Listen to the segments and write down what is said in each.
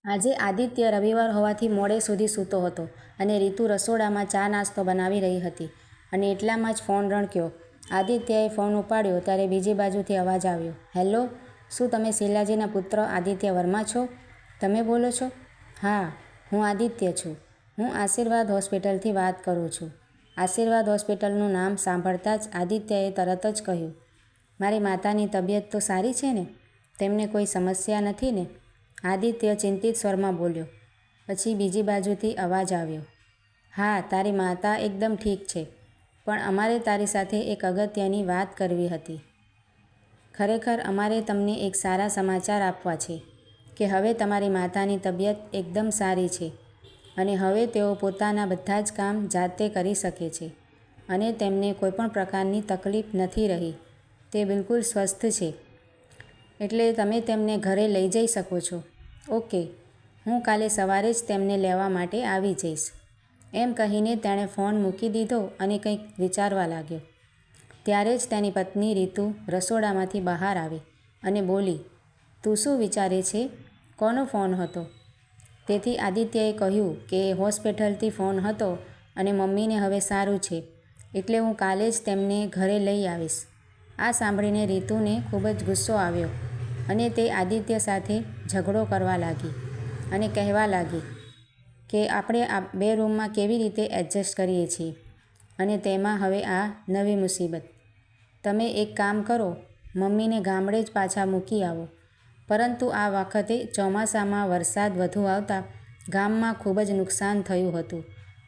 આજે આદિત્ય રવિવાર હોવાથી મોડે સુધી સૂતો હતો અને રીતુ રસોડામાં ચા નાસ્તો બનાવી રહી હતી અને એટલામાં જ ફોન રણક્યો. આદિત્યએ ફોન ઉપાડ્યો ત્યારે બીજી બાજુથી અવાજ આવ્યો. હેલો, શું તમે શીલાજીના પુત્ર આદિત્ય વર્મા છો? તમે બોલો છો? હા, હું આદિત્ય છું. હું આશીર્વાદ હોસ્પિટલથી વાત કરું છું. આશીર્વાદ હોસ્પિટલનું નામ સાંભળતા જ આદિત્યએ તરત જ કહ્યું, મારી માતાની તબિયત તો સારી છે ને? તેમને કોઈ સમસ્યા નથી ને? આદિત્ય ચિંતિત સ્વરમાં બોલ્યો. પછી બીજી બાજુથી અવાજ આવ્યો. હા, તારી માતા એકદમ ઠીક છે, પણ અમારે તારી સાથે એક અગત્યની વાત કરવી હતી. ખરેખર અમારે તમને એક સારા સમાચાર આપવા છે કે હવે તમારી માતાની તબિયત એકદમ સારી છે અને હવે તેઓ પોતાના બધા જ કામ જાતે કરી શકે છે અને તેમને કોઈપણ પ્રકારની તકલીફ નથી રહી. તે બિલકુલ સ્વસ્થ છે, એટલે તમે તેમને ઘરે લઈ જઈ શકો છો. ઓકે, હું કાલે સવારે જ તેમને લેવા માટે આવી જઈશ. એમ કહીને તેણે ફોન મૂકી દીધો અને કંઈક વિચારવા લાગ્યો. ત્યારે જ તેની પત્ની રીતુ રસોડામાંથી બહાર આવી અને બોલી, તું શું વિચારે છે? કોનો ફોન હતો? તેથી આદિત્યએ કહ્યું કે હોસ્પિટલથી ફોન હતો અને મમ્મીને હવે સારું છે, એટલે હું કાલે જ તેમને ઘરે લઈ આવીશ. આ સાંભળીને રીતુને ખૂબ જ ગુસ્સો આવ્યો અને તે આદિત્ય સાથે ઝઘડો કરવા લાગી અને કહેવા લાગી કે આપણે આ 2 રૂમમાં કેવી રીતે એડજસ્ટ કરીએ છીએ અને તેમાં હવે આ નવી મુસીબત. તમે એક કામ કરો, મમ્મીને ગામડે જ પાછા મૂકી આવો. પરંતુ આ વખતે ચોમાસામાં વરસાદ વધુ આવતા ગામમાં ખૂબ જ નુકસાન થયું હતું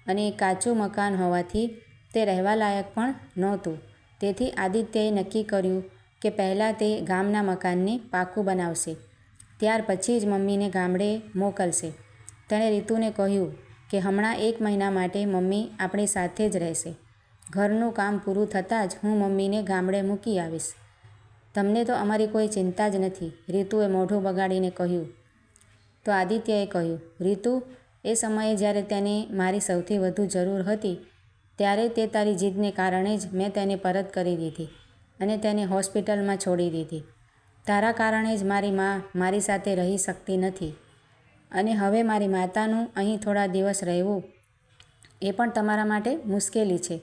અને કાચું મકાન હોવાથી તે રહેવા લાયક પણ નહોતું. તેથી આદિત્યએ નક્કી કર્યું કે પહેલાં તે ગામના મકાનને પાકું બનાવશે, ત્યાર પછી જ મમ્મીને ગામડે મોકલશે. તેણે રીતુને કહ્યું કે હમણાં 1 મહિના માટે મમ્મી આપણી સાથે જ રહેશે. ઘરનું કામ પૂરું થતાં જ હું મમ્મીને ગામડે મૂકી આવીશ. તમને તો અમારી કોઈ ચિંતા જ નથી, રીતુએ મોઢું બગાડીને કહ્યું. તો આદિત્યએ કહ્યું, રીતુ, એ સમયે જ્યારે તેને મારી સૌથી વધુ જરૂર હતી ત્યારે તે તારી જીદને કારણે જ મેં તેને પરત કરી દીધી અને તેને હોસ્પિટલમાં છોડી દીધી. તારા કારણે જ મારી મા મારી સાથે રહી શકતી નથી અને હવે મારી માતાનું અહીં થોડા દિવસ રહેવું એ પણ તમારા માટે મુશ્કેલી છે.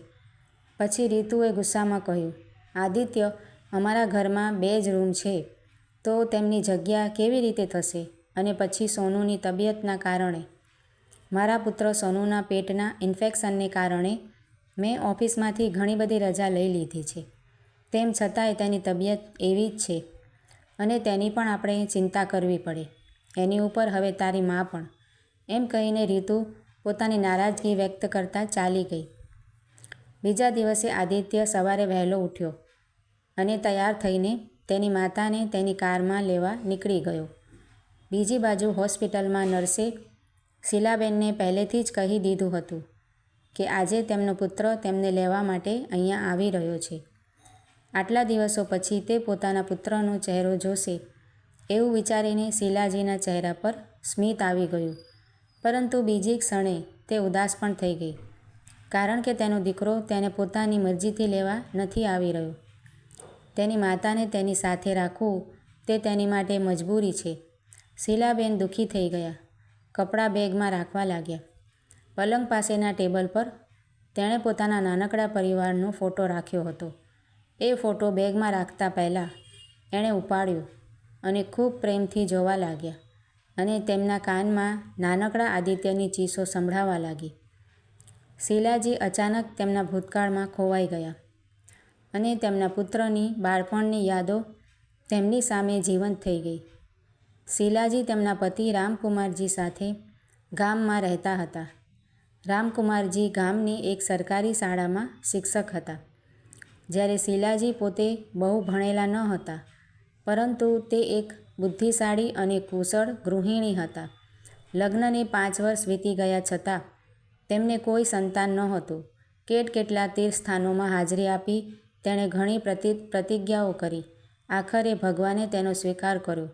પછી રીતુએ ગુસ્સામાં કહ્યું, આદિત્ય, અમારા ઘરમાં 2 જ રૂમ છે, તો તેમની જગ્યા કેવી રીતે થશે? અને પછી સોનુની તબિયતના કારણે, મારા પુત્ર સોનુના પેટના ઇન્ફેક્શનને કારણે મેં ઓફિસમાંથી ઘણી બધી રજા લઈ લીધી છે. તેમ છતાંય તેની તબિયત એવી જ છે અને તેની પણ આપણે ચિંતા કરવી પડે. એની ઉપર હવે તારી મા પણ. એમ કહીને રીતુ પોતાની નારાજગી વ્યક્ત કરતાં ચાલી ગઈ. બીજા દિવસે આદિત્ય સવારે વહેલો ઉઠ્યો અને તૈયાર થઈને તેની માતાને તેની કારમાં લેવા નીકળી ગયો. બીજી બાજુ હોસ્પિટલમાં નર્સે શીલાબેનને પહેલેથી જ કહી દીધું હતું કે આજે તેમનો પુત્ર તેમને લેવા માટે અહીંયા આવી રહ્યો છે. આટલા દિવસો પછી તે પોતાના પુત્રનો ચહેરો જોશે એવું વિચારીને શીલાજીના ચહેરા પર સ્મિત આવી ગયું. પરંતુ બીજી ક્ષણે તે ઉદાસ પણ થઈ ગઈ, કારણ કે તેનો દીકરો તેને પોતાની મરજીથી લેવા નથી આવી રહ્યો. તેની માતાને તેની સાથે રાખવું તે તેની માટે મજબૂરી છે. શીલાબેન દુઃખી થઈ ગયા. કપડાં બેગમાં રાખવા લાગ્યા. પલંગ પાસેના ટેબલ પર તેણે પોતાના નાનકડા પરિવારનો ફોટો રાખ્યો હતો. એ ફોટો બેગમાં રાખતા પહેલાં એણે ઉપાડ્યો અને ખૂબ પ્રેમથી જોવા લાગ્યા અને તેમના કાનમાં નાનકડા આદિત્યની ચીસો સંભળાવા લાગી. શીલાજી અચાનક તેમના ભૂતકાળમાં ખોવાઈ ગયા અને તેમના પુત્રની બાળપણની યાદો તેમની સામે જીવંત થઈ ગઈ. શીલાજી તેમના પતિ રામકુમારજી સાથે ગામમાં રહેતા હતા. રામકુમારજી ગામની એક સરકારી શાળામાં શિક્ષક હતા. જ્યારે શીલાજી પોતે બહુ ભણેલા ન હતા, પરંતુ તે એક બુદ્ધિશાળી અને કુશળ ગૃહિણી હતા. લગ્નને 5 વર્ષ વીતી ગયા છતાં તેમને કોઈ સંતાન નહોતું. કેટકેટલા તીર્થસ્થાનોમાં હાજરી આપી તેણે ઘણી પ્રતિજ્ઞાઓ કરી. આખરે ભગવાને તેનો સ્વીકાર કર્યો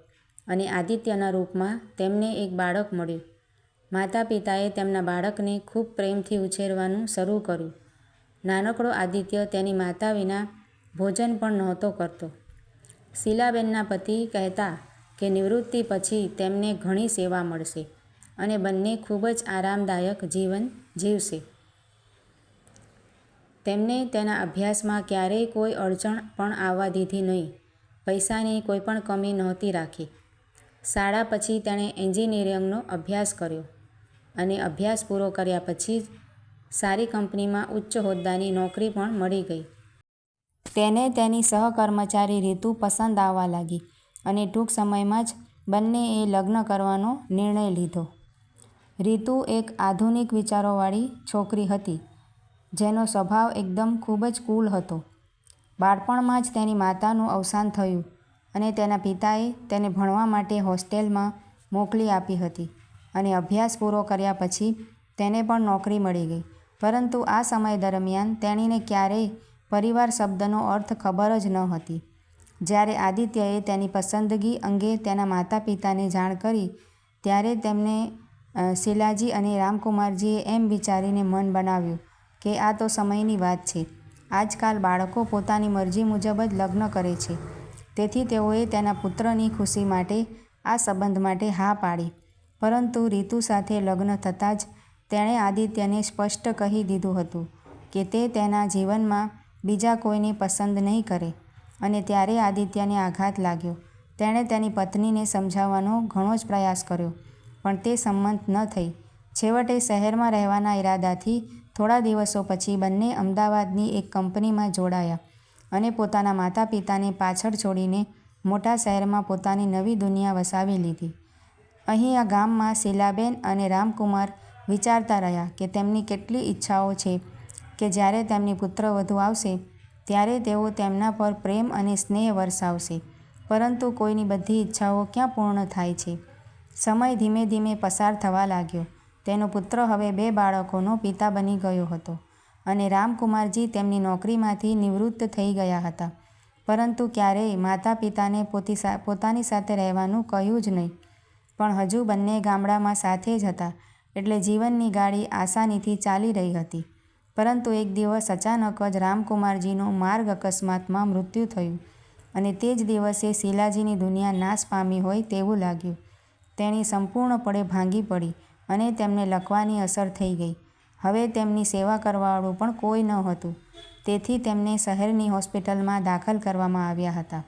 અને આદિત્યના રૂપમાં તેમને એક બાળક મળ્યું. માતા પિતાએ તેમના બાળકને ખૂબ પ્રેમથી ઉછેરવાનું શરૂ કર્યું. નાનકડો આદિત્ય તેની માતા વિના ભોજન પણ નહોતો કરતો. શીલાબેનના પતિ કહેતા કે નિવૃત્તિ પછી તેમને ઘણી સેવા મળશે અને બંને ખૂબ જ આરામદાયક જીવન જીવશે. તેમને તેના અભ્યાસમાં ક્યારેય કોઈ અડચણ પણ આવવા દીધી નહીં. પૈસાની કોઈ પણ કમી નહોતી રાખી. શાળા પછી તેણે એન્જિનિયરિંગનો અભ્યાસ કર્યો અને અભ્યાસ પૂરો કર્યા પછી જ સારી કંપનીમાં ઉચ્ચ હોદ્દાની નોકરી પણ મળી ગઈ. તેને તેની સહકર્મચારી રીતુ પસંદ આવવા લાગી અને ટૂંક સમયમાં જ બંનેએ લગ્ન કરવાનો નિર્ણય લીધો. રીતુ એક આધુનિક વિચારોવાળી છોકરી હતી, જેનો સ્વભાવ એકદમ ખૂબ જ કૂલ હતો. બાળપણમાં જ તેની માતાનું અવસાન થયું અને તેના પિતાએ તેને ભણવા માટે હોસ્ટેલમાં મોકલી આપી હતી અને અભ્યાસ પૂરો કર્યા પછી તેને પણ નોકરી મળી ગઈ. પરંતુ આ સમય દરમિયાન તેણીને ક્યારેય પરિવાર શબ્દનો અર્થ ખબર જ ન હતી. જ્યારે આદિત્યએ તેની પસંદગી અંગે તેના માતા પિતાને જાણ કરી ત્યારે તેમને શીલાજી અને રામકુમારજીએ એમ વિચારીને મન બનાવ્યું કે આ તો સમયની વાત છે. આજકાલ બાળકો પોતાની મરજી મુજબ જ લગ્ન કરે છે. તેથી તેઓએ તેના પુત્રની ખુશી માટે આ સંબંધ માટે હા પાડી. પરંતુ રીતુ સાથે લગ્ન થતાં જ તેણે આદિત્યને સ્પષ્ટ કહી દીધું હતું કે તે તેના જીવનમાં બીજા કોઈને પસંદ નહીં કરે અને ત્યારે આદિત્યને આઘાત લાગ્યો. તેણે તેની પત્નીને સમજાવવાનો ઘણો જ પ્રયાસ કર્યો, પણ તે સંમત ન થઈ. છેવટે શહેરમાં રહેવાના ઈરાદાથી થોડા દિવસો પછી બંને અમદાવાદની એક કંપનીમાં જોડાયા અને પોતાના માતા પિતાને પાછળ છોડીને મોટા શહેરમાં પોતાની નવી દુનિયા વસાવી લીધી. અહીં આ ગામમાં શીલાબેન અને રામકુમાર વિચારતા રહ્યા કે તેમની કેટલી ઈચ્છાઓ છે કે જ્યારે તેમની પુત્રવધુ આવશે ત્યારે તેઓ તેમના પર પ્રેમ અને સ્નેહ વરસાવશે, પરંતુ કોઈની બધી ઈચ્છાઓ ક્યાં પૂર્ણ થાય છે. સમય ધીમે ધીમે પસાર થવા લાગ્યો. તેનો પુત્ર હવે 2 બાળકોનો પિતા બની ગયો હતો અને રામકુમારજી તેમની નોકરીમાંથી નિવૃત્ત થઈ ગયા હતા, પરંતુ ક્યારેય માતા પિતાને પોતાની સાથે રહેવાનું કહ્યું જ નહીં. પણ હજુ બંને ગામડામાં સાથે જ હતા એટલે જીવનની ગાડી આસાનીથી ચાલી રહી હતી. પરંતુ એક દિવસ અચાનક જ રામકુમારજીનું માર્ગ અકસ્માતમાં મૃત્યુ થયું અને તે જ દિવસે શીલાજીની દુનિયા નાશ પામી હોય તેવું લાગ્યું. તેણી સંપૂર્ણપણે ભાંગી પડી અને તેમને લકવાની અસર થઈ ગઈ. હવે તેમની સેવા કરવાવાળું પણ કોઈ ન હતું. તેથી તેમને શહેરની હોસ્પિટલમાં દાખલ કરવામાં આવ્યા હતા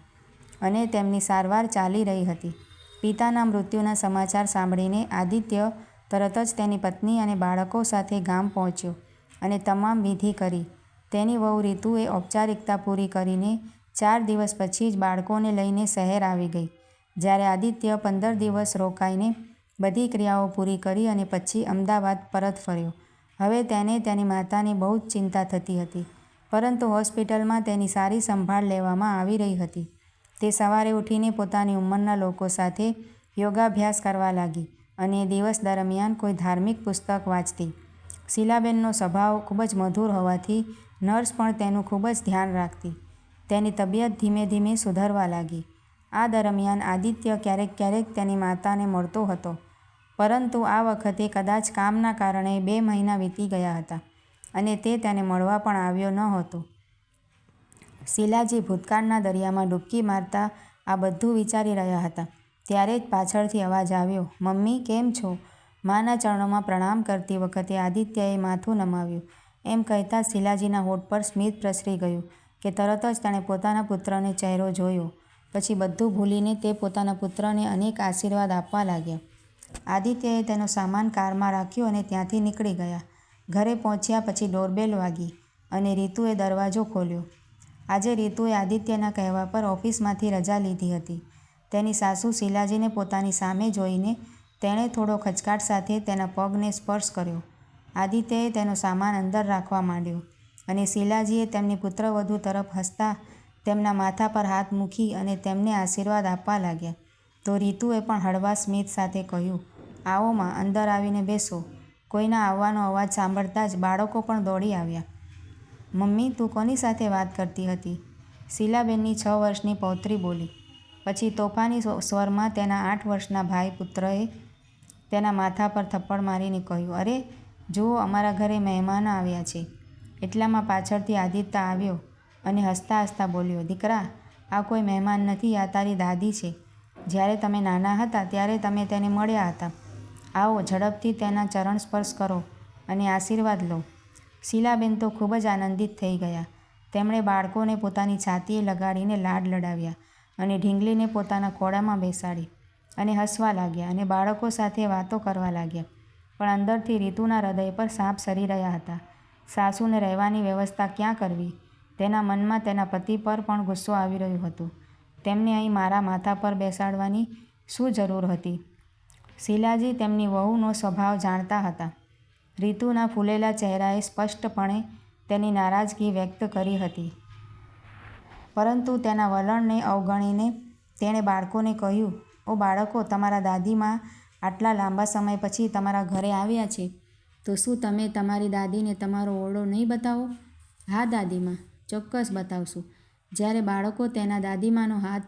અને તેમની સારવાર ચાલી રહી હતી. પિતાના મૃત્યુના સમાચાર સાંભળીને આદિત્ય તરત જ તેની પત્ની અને બાળકો સાથે ગામ પહોંચ્યો અને તમામ વિધિ કરી. તેની વહુ રીતુએ ઔપચારિકતા પૂરી કરીને 4 દિવસ પછી જ બાળકોને લઈને શહેર આવી ગઈ. જ્યારે આદિત્ય 15 દિવસ રોકાઈને બધી ક્રિયાઓ પૂરી કરી અને પછી અમદાવાદ પરત ફર્યો. હવે તેને તેની માતાની બહુ જ ચિંતા થતી હતી, પરંતુ હોસ્પિટલમાં તેની સારી સંભાળ લેવામાં આવી રહી હતી. તે સવારે ઉઠીને પોતાની ઉંમરના લોકો સાથે યોગાભ્યાસ કરવા લાગી અને દિવસ દરમિયાન કોઈ ધાર્મિક પુસ્તક વાંચતી. શીલાબેનનો સ્વભાવ ખૂબ જ મધુર હોવાથી નર્સ પણ તેનું ખૂબ જ ધ્યાન રાખતી. તેની તબિયત ધીમે ધીમે સુધરવા લાગી. આ દરમિયાન આદિત્ય ક્યારેક ક્યારેક તેની માતાને મળતો હતો, પરંતુ આ વખતે કદાચ કામના કારણે 2 મહિના વીતી ગયા હતા અને તે તેને મળવા પણ આવ્યો ન હતો. શીલાજી ભૂતકાળના દરિયામાં ડૂબકી મારતા આ બધું વિચારી રહ્યા હતા. ત્યારે જ પાછળથી અવાજ આવ્યો, "મમ્મી, કેમ છો?" માના ચરણોમાં પ્રણામ કરતી વખતે આદિત્યએ માથું નમાવ્યું. એમ કહેતાં શીલાજીના હોઠ પર સ્મિત પ્રસરી ગયું કે તરત જ તેણે પોતાના પુત્રને ચહેરો જોયો. પછી બધું ભૂલીને તે પોતાના પુત્રને અનેક આશીર્વાદ આપવા લાગ્યા. આદિત્યએ તેનો સામાન કારમાં રાખ્યો અને ત્યાંથી નીકળી ગયા. ઘરે પહોંચ્યા પછી ડોરબેલ વાગી અને રીતુએ દરવાજો ખોલ્યો. આજે રીતુએ આદિત્યના કહેવા પર ઓફિસમાંથી રજા લીધી હતી. તેની સાસુ શીલાજીને પોતાની સામે જોઈને તેણે થોડો ખચકાટ સાથે તેના પગને સ્પર્શ કર્યો. આદિત્યએ તેનો સામાન અંદર રાખવા માંડ્યો અને શીલાજીએ તેમની પુત્રવધુ તરફ હસતા તેમના માથા પર હાથ મૂકી અને તેમને આશીર્વાદ આપવા લાગ્યા. તો રીતુએ પણ હળવા સ્મિત સાથે કહ્યું, "આવો માં, અંદર આવીને બેસો." કોઈના આવવાનો અવાજ સાંભળતા જ બાળકો પણ દોડી આવ્યા. "મમ્મી, તું કોની સાથે વાત કરતી હતી?" શીલાબેનની 6 વર્ષની પૌત્રી બોલી. પછી તોફાની સ્વરમાં તેના 8 વર્ષના ભાઈ પુત્રએ તેના માથા પર થપ્પડ મારીને કહ્યું, "અરે જુઓ, અમારા ઘરે મહેમાન આવ્યા છે." એટલામાં પાછળથી આદિત્ય આવ્યો અને હસતા હસતા બોલ્યો, "દીકરા, આ કોઈ મહેમાન નથી, આ તારી દાદી છે." જ્યારે તમે નાના હતા ત્યારે તમે તેને મળ્યા હતા. આવો, ઝડપથી તેના ચરણ સ્પર્શ કરો અને આશીર્વાદ લો. શીલાબેન તો ખૂબ જ આનંદિત થઈ ગયા. તેમણે બાળકોને પોતાની છાતીએ લગાડીને લાડ લડાવ્યા અને ઢીંગલીને પોતાના ખોળામાં બેસાડી અને હસવા લાગ્યા અને બાળકો સાથે વાતો કરવા લાગ્યા. પણ અંદરથી રીતુના હૃદય પર સાપ સરી રહ્યા હતા. સાસુને રહેવાની વ્યવસ્થા ક્યાં કરવી? તેના મનમાં તેના પતિ પર પણ ગુસ્સો આવી રહ્યો હતો. તેમને અહીં મારા માથા પર બેસાડવાની શું જરૂર હતી? શીલાજી તેમની વહુનો સ્વભાવ જાણતા હતા. રીતુના ફૂલેલા ચહેરાએ સ્પષ્ટપણે તેની નારાજગી વ્યક્ત કરી હતી. પરંતુ તેના વલણને અવગણીને તેણે બાળકોને કહ્યું, ઓ બાળકો, તમારા દાદીમા આટલા લાંબા સમય પછી તમારા ઘરે આવ્યા છે, તો શું તમે તમારી દાદીને તમારો ઓરડો નહીં બતાવો? હા દાદીમા, ચોક્કસ બતાવશું. જ્યારે બાળકો તેના દાદીમાનો હાથ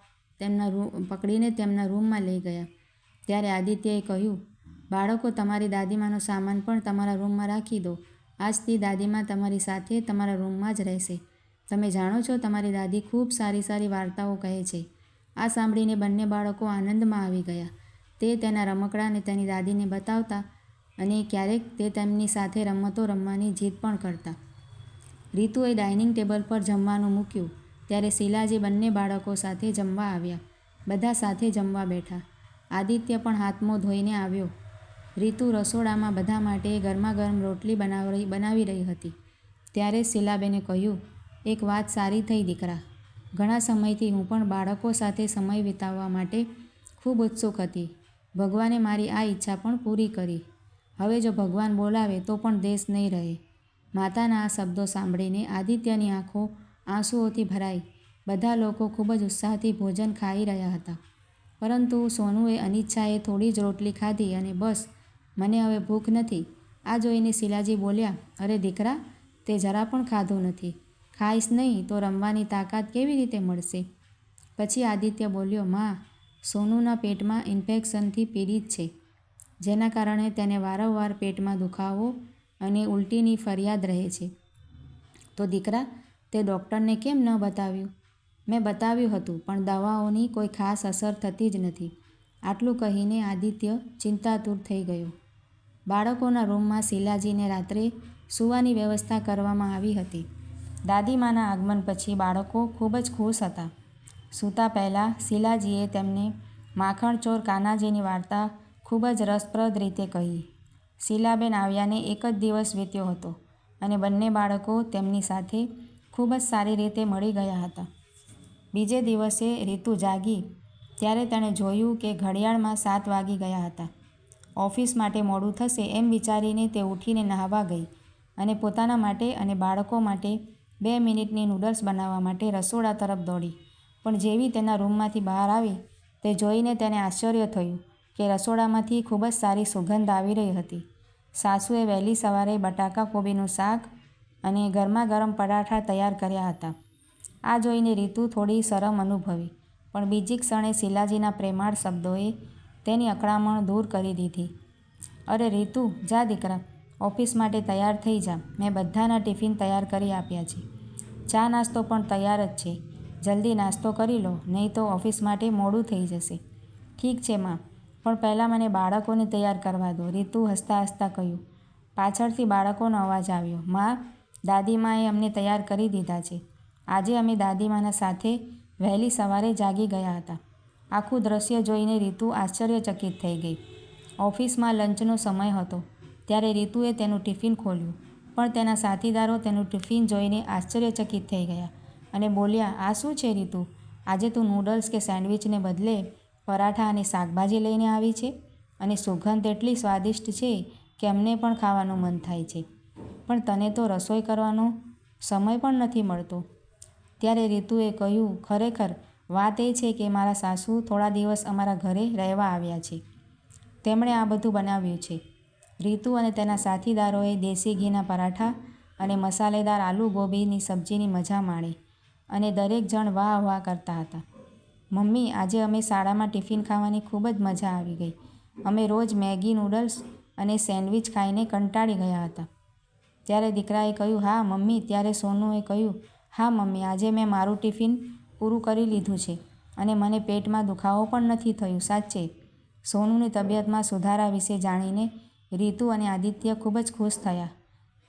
પકડીને તેમના રૂમમાં લઈ ગયા, ત્યારે આદિત્યએ કહ્યું, બાળકો, તમારી દાદીમાનો સામાન પણ તમારા રૂમમાં રાખી દો. આજથી દાદીમા તમારી સાથે તમારા રૂમમાં જ રહેશે. તમે જાણો છો, તમારી દાદી ખૂબ સારી સારી વાર્તાઓ કહે છે. આ સાંભળીને બંને બાળકો આનંદમાં આવી ગયા. તે તેના રમકડાને તેની દાદીને બતાવતા અને ક્યારેક તે તેમની સાથે રમતો રમવાની જીદ પણ કરતા. રીતુએ ડાઇનિંગ ટેબલ પર જમવાનું મૂક્યું ત્યારે શીલાજી બંને બાળકો સાથે જમવા આવ્યા. બધા સાથે જમવા બેઠા. આદિત્ય પણ હાથ-મોં ધોઈને આવ્યો. રીતુ રસોડામાં બધા માટે ગરમાગરમ રોટલી બનાવી રહી હતી. ત્યારે શીલાબેને કહ્યું, એક વાત સારી થઈ દીકરા. ઘણા સમયથી હું પણ બાળકો સાથે સમય વિતાવવા માટે ખૂબ ઉત્સુક હતી. ભગવાને મારી આ ઈચ્છા પણ પૂરી કરી. હવે જો ભગવાન બોલાવે તો પણ દેશ નહીં રહે. માતાના આ શબ્દો સાંભળીને આદિત્યની આંખો આંસુઓથી ભરાઈ. બધા લોકો ખૂબ જ ઉત્સાહથી ભોજન ખાઈ રહ્યા હતા. પરંતુ સોનુએ અનિચ્છાએ થોડી જ રોટલી ખાધી અને બસ, મને હવે ભૂખ નથી. આ જોઈને શીલાજી બોલ્યા, અરે દીકરા, તે જરા પણ ખાધું નથી. ખાઈશ નહીં તો રમવાની તાકાત કેવી રીતે મળશે? પછી આદિત્ય બોલ્યો, માં, સોનુના પેટમાં ઇન્ફેક્શનથી પીડિત છે, જેના કારણે તેને વારંવાર પેટમાં દુખાવો અને ઉલટીની ફરિયાદ રહે છે. તો દીકરા, તે ડૉક્ટરને કેમ ન બતાવ્યું? મેં બતાવ્યું હતું, પણ દવાઓની કોઈ ખાસ અસર થતી જ નથી. આટલું કહીને આદિત્ય ચિંતાતુર થઈ ગયો. બાળકોના રૂમમાં શીલાજીને રાત્રે સૂવાની વ્યવસ્થા કરવામાં આવી હતી. દાદીમાના આગમન પછી બાળકો ખૂબ જ ખુશ હતા. સૂતા પહેલાં શીલાજીએ તેમને માખણચોર કાનાજીની વાર્તા ખૂબ જ રસપ્રદ રીતે કહી. શીલાબેન આવ્યાને એક જ દિવસ વીત્યો હતો અને બંને બાળકો તેમની સાથે ખૂબ જ સારી રીતે મળી ગયા હતા. બીજે દિવસે રીતુ જાગી ત્યારે તેણે જોયું કે ઘડિયાળમાં 7 વાગી ગયા હતા. ઓફિસ માટે મોડું થશે એમ વિચારીને તે ઊઠીને નહાવા ગઈ અને પોતાના માટે અને બાળકો માટે 2 મિનિટની નૂડલ્સ બનાવવા માટે રસોડા તરફ દોડી. પણ જેવી તેના રૂમમાંથી બહાર આવી તે જોઈને તેને આશ્ચર્ય થયું કે રસોડામાંથી ખૂબ જ સારી સુગંધ આવી રહી હતી. સાસુએ વહેલી સવારે બટાકા કોબીનું શાક અને ગરમાગરમ પરાઠા તૈયાર કર્યા હતા. આ જોઈને રીતુ થોડી શરમ અનુભવી, પણ બીજી ક્ષણે શીલાજીના પ્રેમાળ શબ્દોએ તેની અકળામણ દૂર કરી દીધી. અરે રીતુ, જા દીકરા, ઓફિસ માટે તૈયાર થઈ જા. મેં બધાના ટિફિન તૈયાર કરી આપ્યા છે. ચા નાસ્તો પણ તૈયાર જ છે. જલ્દી નાસ્તો કરી લો, નહીં તો ઓફિસ માટે મોડું થઈ જશે. ઠીક છે માં, પણ પહેલાં મને બાળકોને તૈયાર કરવા દો, રીતુ હસતા હસતા કહ્યું. પાછળથી બાળકોનો અવાજ આવ્યો, માં, દાદીમાએ અમને તૈયાર કરી દીધા છે. આજે અમે દાદીમાના સાથે વહેલી સવારે જાગી ગયા હતા. આખું દ્રશ્ય જોઈને રીતુ આશ્ચર્યચકિત થઈ ગઈ. ઓફિસમાં લંચનો સમય હતો ત્યારે રીતુએ તેનું ટિફિન ખોલ્યું, પણ તેના સાથીદારો તેનું ટિફિન જોઈને આશ્ચર્યચકિત થઈ ગયા અને બોલ્યા, આ શું છે રીતુ? આજે તું નૂડલ્સ કે સેન્ડવિચને બદલે પરાઠા અને શાકભાજી લઈને આવી છે અને સુગંધ એટલી સ્વાદિષ્ટ છે કે અમને પણ ખાવાનું મન થાય છે. પણ તને તો રસોઈ કરવાનો સમય પણ નથી મળતો. ત્યારે રીતુએ કહ્યું, ખરેખર વાત એ છે કે મારા સાસુ થોડા દિવસ અમારા ઘરે રહેવા આવ્યા છે. તેમણે આ બધું બનાવ્યું છે. રીતુ અને તેના સાથીદારોએ દેશી ઘીના પરાઠા અને મસાલેદાર આલુ ગોબીની સબ્જીની મજા માણી અને દરેક જણ વાહ વાહ કરતા હતા. મમ્મી, આજે અમે શાળામાં ટિફિન ખાવાની ખૂબ જ મજા આવી ગઈ. અમે રોજ મેગી, નૂડલ્સ અને સેન્ડવિચ ખાઈને કંટાળી ગયા હતા. ત્યારે દીકરાએ કહ્યું, હા મમ્મી. ત્યારે સોનુએ કહ્યું, હા મમ્મી, આજે મેં મારું ટિફિન પૂરું કરી લીધું છે અને મને પેટમાં દુખાવો પણ નથી થયું. સાચે. સોનુની તબિયતમાં સુધારા વિશે જાણીને રીતુ અને આદિત્ય ખૂબ જ ખુશ થયા.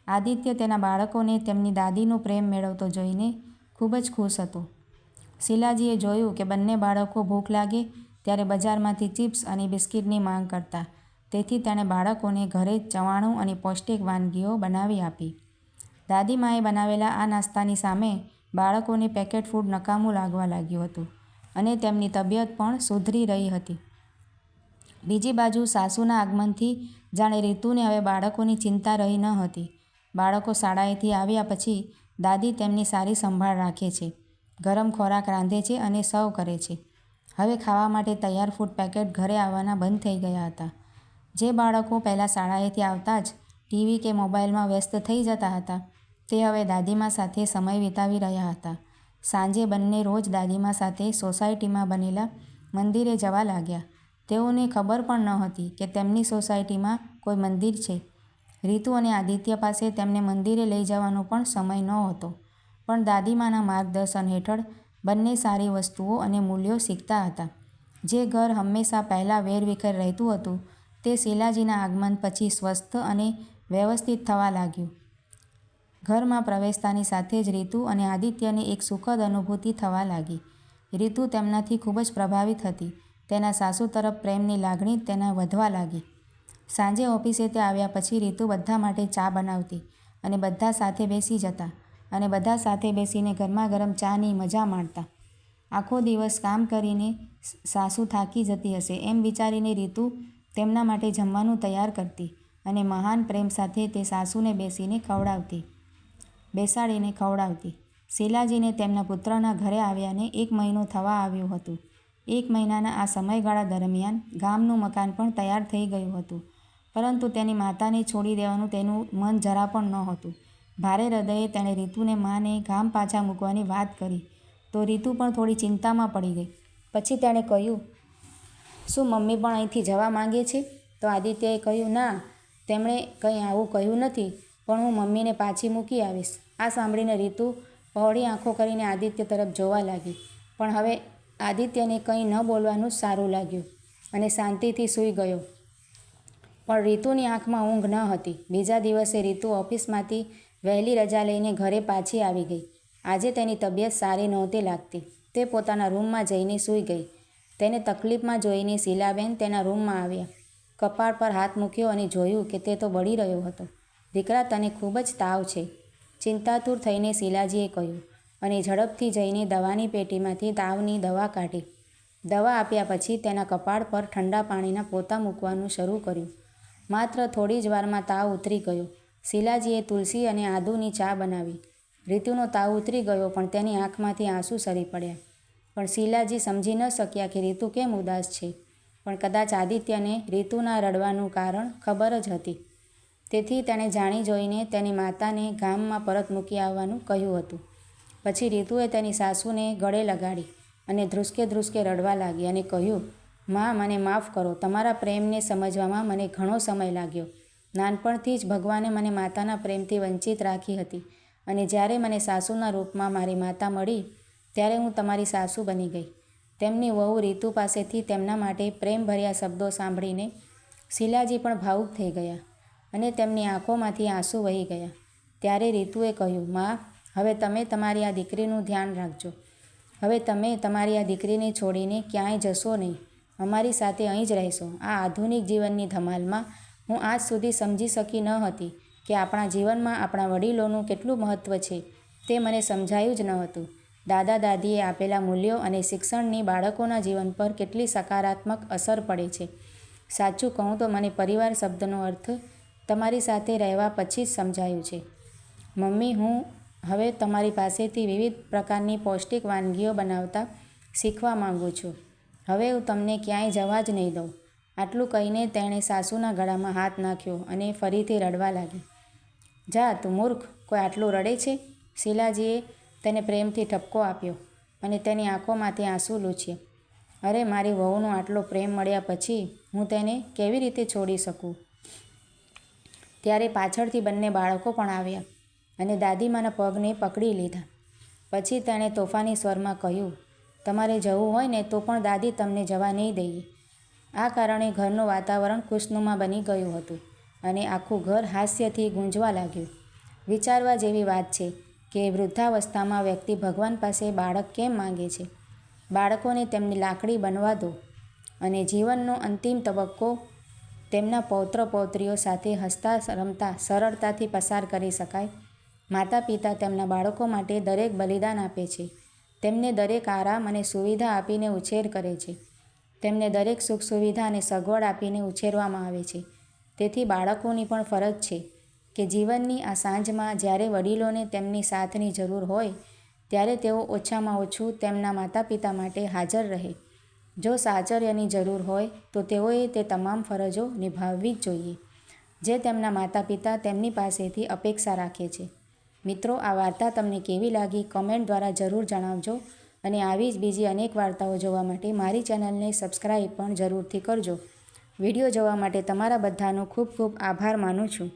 આદિત્ય તેના બાળકોને તેમની દાદીનો પ્રેમ મેળવતો જોઈને ખૂબ જ ખુશ હતો. શીલાજીએ જોયું કે બંને બાળકો ભૂખ લાગે ત્યારે બજારમાંથી ચિપ્સ અને બિસ્કિટની માંગ કરતા. તેથી તેણે બાળકોને ઘરે જ ચવાણું અને પૌષ્ટિક વાનગીઓ બનાવી આપી. દાદીમાએ બનાવેલા આ નાસ્તાની સામે બાળકોને પેકેટ ફૂડ નકામું લાગવા લાગ્યું હતું અને તેમની તબિયત પણ સુધરી રહી હતી. બીજી બાજુ સાસુના આગમનથી જાણે રીતુને હવે બાળકોની ચિંતા રહી ન હતી. બાળકો શાળાએથી આવ્યા પછી દાદી તેમની સારી સંભાળ રાખે છે, ગરમ ખોરાક રાંધે છે અને સર્વ કરે છે. હવે ખાવા માટે તૈયાર ફૂડ પેકેટ ઘરે આવવાના બંધ થઈ ગયા હતા. જે બાળકો પહેલાં શાળાએથી આવતા જ ટીવી કે મોબાઈલમાં વ્યસ્ત થઈ જતા હતા, તે હવે દાદીમા સાથે સમય વિતાવી રહ્યા હતા. સાંજે બંને રોજ દાદીમા સાથે સોસાયટીમાં બનેલા મંદિરે જવા લાગ્યા. તેઓને ખબર પણ ન હતી કે તેમની સોસાયટીમાં કોઈ મંદિર છે. રીતુ અને આદિત્ય પાસે તેમને મંદિરે લઈ જવાનો પણ સમય નહોતો, પણ દાદીમાના માર્ગદર્શન હેઠળ બંને સારી વસ્તુઓ અને મૂલ્યો શીખતા હતા. જે ઘર હંમેશા પહેલાં વેરવિખેર રહેતું હતું, તે શીલાજીના આગમન પછી સ્વસ્થ અને વ્યવસ્થિત થવા લાગ્યું. ઘરમાં પ્રવેશતાની સાથે જ રીતુ અને આદિત્યને એક સુખદ અનુભૂતિ થવા લાગી. રીતુ તેમનાથી ખૂબ જ પ્રભાવિત હતી. તેના સાસુ તરફ પ્રેમની લાગણી તેના વધવા લાગી. સાંજે ઓફિસેથી આવ્યા પછી રીતુ બધા માટે ચા બનાવતી અને બધા સાથે બેસી જતા અને બધા સાથે બેસીને ગરમાગરમ ચાની મજા માણતા. આખો દિવસ કામ કરીને સાસુ થાકી જતી હશે એમ વિચારીને રીતુ તેમના માટે જમવાનું તૈયાર કરતી અને મહાન પ્રેમ સાથે તે સાસુને બેસાડીને ખવડાવતી. શીલાજીને તેમના પુત્રના ઘરે આવ્યાને 1 મહિનો થવા આવ્યો હતું. 1 મહિનાના આ સમયગાળા દરમિયાન ગામનું મકાન પણ તૈયાર થઈ ગયું હતું, પરંતુ તેની માતાને છોડી દેવાનું તેનું મન જરા પણ નહોતું. ભારે હૃદયે તેણે રીતુને માને ગામ પાછા મૂકવાની વાત કરી તો રીતુ પણ થોડી ચિંતામાં પડી ગઈ. પછી તેણે કહ્યું, શું મમ્મી પણ અહીંથી જવા માંગે છે? તો આદિત્યએ કહ્યું, ના, તેમણે કંઈ આવું કહ્યું નથી, પણ હું મમ્મીને પાછી મૂકી આવીશ. આ સાંભળીને રીતુ પહોળી આંખો કરીને આદિત્ય તરફ જોવા લાગી, પણ હવે આદિત્યને કંઈ ન બોલવાનું જ સારું લાગ્યું અને શાંતિથી સૂઈ ગયો. પણ રીતુની આંખમાં ઊંઘ ન હતી. બીજા દિવસે રીતુ ઓફિસમાંથી વહેલી રજા લઈને ઘરે પાછી આવી ગઈ. આજે તેની તબિયત સારી નહોતી લાગતી. તે પોતાના રૂમમાં જઈને સૂઈ ગઈ. તેને તકલીફમાં જોઈને શીલાબેન તેના રૂમમાં આવ્યા. કપાળ પર હાથ મૂક્યો અને જોયું કે તે તો બળી રહ્યો હતો. દીકરા, તને ખૂબ જ તાવ છે, ચિંતાતુર થઈને શીલાજીએ કહ્યું અને ઝડપથી જઈને દવાની પેટીમાંથી તાવની દવા કાઢી. દવા આપ્યા પછી તેના કપાળ પર ઠંડા પાણીના પોતા મૂકવાનું શરૂ કર્યું. માત્ર થોડી જ વારમાં તાવ ઉતરી ગયો. શીલાજીએ તુલસી અને આદુની ચા બનાવી. રીતુનો તાવ ઉતરી ગયો, પણ તેની આંખમાંથી આંસુ સરી પડ્યા. પણ શીલાજી સમજી ન શક્યા કે રીતુ કેમ ઉદાસ છે, પણ કદાચ આદિત્યને રીતુના રડવાનું કારણ ખબર જ હતી. તેથી તેણે જાણી જોઈને તેની માતાને ગામમાં પરત મૂકી આવવાનું કહ્યું હતું. પછી રીતુએ તેની સાસુને ગળે લગાડી અને ધ્રુસકે રડવા લાગી અને કહ્યું, મા, મને માફ કરો. તમારા પ્રેમને સમજવામાં મને ઘણો સમય લાગ્યો. નાનપણથી જ ભગવાને મને માતાના પ્રેમથી વંચિત રાખી હતી અને જ્યારે મને સાસુના રૂપમાં મારી માતા મળી, ત્યારે હું તમારી સાસુ બની ગઈ. તેમની વહુ રીતુ પાસેથી તેમના માટે પ્રેમભર્યા શબ્દો સાંભળીને શીલાજી પણ ભાવુક થઈ ગયા અને તેમની આંખોમાંથી આંસુ વહી ગયા. ત્યારે રીતુએ કહ્યું, મા, હવે તમે તમારી આ દીકરીનું ધ્યાન રાખજો. હવે તમે તમારી આ દીકરીને છોડીને ક્યાંય જશો નહીં. અમારી સાથે અહીં જ રહેશો. આ આધુનિક જીવનની ધમાલમાં હું આજ સુધી સમજી શકી ન હતી કે આપણા જીવનમાં આપણા વડીલોનું કેટલું મહત્ત્વ છે. તે મને સમજાયું જ ન હતું. દાદા દાદીએ આપેલા મૂલ્યો અને શિક્ષણની બાળકોના જીવન પર કેટલી સકારાત્મક અસર પડે છે. સાચું કહું તો મને પરિવાર શબ્દનો અર્થ તમારી સાથે રહેવા પછી જ સમજાયું છે. મમ્મી, હું હવે તમારી પાસેથી વિવિધ પ્રકારની પૌષ્ટિક વાનગીઓ બનાવતા શીખવા માંગુ છું. હવે હું તમને ક્યાંય જવા જ નહીં દઉં. આટલું કહીને તેણે સાસુના ગળામાં હાથ નાખ્યો અને ફરીથી રડવા લાગી. જા, તું મૂર્ખ, કોઈ આટલું રડે છે? શીલાજીએ તેને પ્રેમથી ઠપકો આપ્યો અને તેની આંખોમાંથી આંસુ લૂછ્યા. અરે, મારી વહુનો આટલો પ્રેમ મળ્યા પછી હું તેને કેવી રીતે છોડી શકું? ત્યારે પાછળથી બંને બાળકો પણ આવ્યા અને દાદીમાના પગને પકડી લીધા. પછી તેણે તોફાની સ્વરમાં કહ્યું, તમારે જવું હોય ને તો પણ દાદી તમને જવા નહીં દઈએ. આ કારણે ઘરનું વાતાવરણ ખુશનુમા બની ગયું હતું અને આખું ઘર હાસ્યથી ગૂંજવા લાગ્યું. વિચારવા જેવી વાત છે કે વૃદ્ધાવસ્થામાં વ્યક્તિ ભગવાન પાસે બાળક કેમ માંગે છે. બાળકોને તેમની લાકડી બનવા દો અને જીવનનો અંતિમ તબક્કો તેમના પૌત્ર પૌત્રીઓ સાથે હસતા રમતા સરળતાથી પસાર કરી શકાય. માતા પિતા તેમના બાળકો માટે દરેક બલિદાન આપે છે. તેમને દરેક આરામ અને સુવિધા આપીને ઉછેર કરે છે. તેમને દરેક સુખ સુવિધા અને સગવડ આપીને ઉછેરવામાં આવે છે. તેથી બાળકોની પણ ફરજ છે કે જીવનની આ સાંજમાં જ્યારે વડીલોને તેમની સાથની જરૂર હોય ત્યારે તેઓ ઓછામાં ઓછું તેમના માતા પિતા માટે હાજર રહે. જો સાહચર્યની જરૂર હોય તો તેઓએ તે તમામ ફરજો નિભાવવી જ જોઈએ જે તેમના માતા પિતા તેમની પાસેથી અપેક્ષા રાખે છે. મિત્રો, આ વાર્તા તમને કેવી લાગી કમેન્ટ દ્વારા જરૂર જણાવજો અને આવી જ બીજી અનેક વાર્તાઓ જોવા માટે મારી ચેનલને સબસ્ક્રાઈબ પણ જરૂરથી કરજો. વિડીયો જોવા માટે તમારા બધાનો ખૂબ ખૂબ આભાર માનું છું.